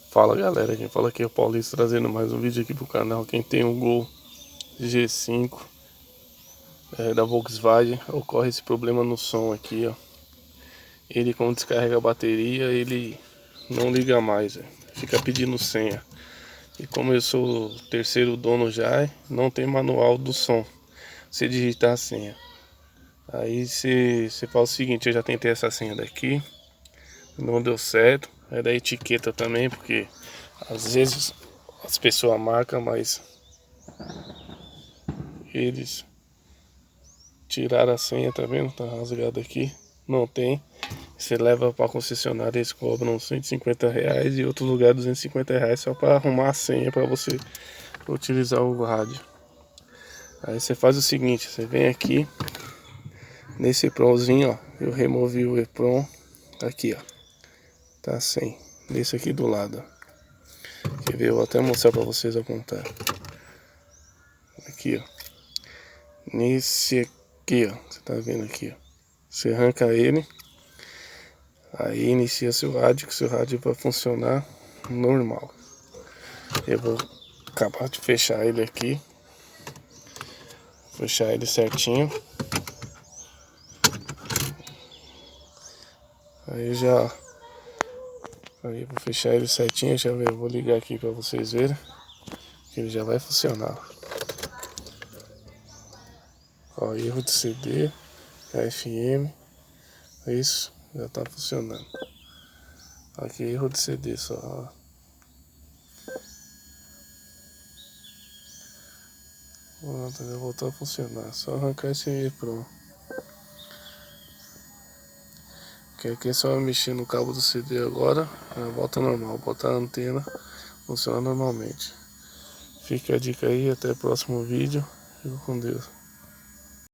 Fala galera, quem fala aqui é o Paulista, trazendo mais um vídeo aqui pro canal. Quem tem um Gol G5 da Volkswagen, ocorre esse problema no som aqui, ó. Ele, quando descarrega a bateria, ele não liga mais, fica pedindo senha. E como eu sou o terceiro dono já, não tem manual do som, você digitar a senha. Aí você fala o seguinte: eu já tentei essa senha daqui, não deu certo. É da etiqueta também, porque às vezes as pessoas marcam, mas eles tiraram a senha, tá vendo? Tá rasgado aqui. Não tem. Você leva pra concessionária, eles cobram R$ 150 e outro lugar R$ 250 só pra arrumar a senha pra você utilizar o rádio. Aí você faz o seguinte: você vem aqui nesse EPROMzinho, ó. Eu removi o EPROM aqui, ó. Tá sem. Desse aqui do lado, ó. Quer ver? Eu vou até mostrar pra vocês apontar. Aqui, ó. Nesse aqui, ó. Você tá vendo aqui, ó. Você arranca ele. Aí inicia seu rádio, que seu rádio vai funcionar normal. Eu vou acabar de fechar ele aqui. Fechar ele certinho. Aí já... Aí eu vou fechar ele certinho, já vou ligar aqui pra vocês verem. Que ele já vai funcionar. Ó, erro de CD, FM. Isso, já tá funcionando. Aqui erro de CD só, ó. Pronto, já voltou a funcionar. Só arrancar esse aí, pronto. Que aqui é só mexer no cabo do CD agora, volta normal, botar a antena, funciona normalmente. Fica a dica aí, até o próximo vídeo. Fico com Deus.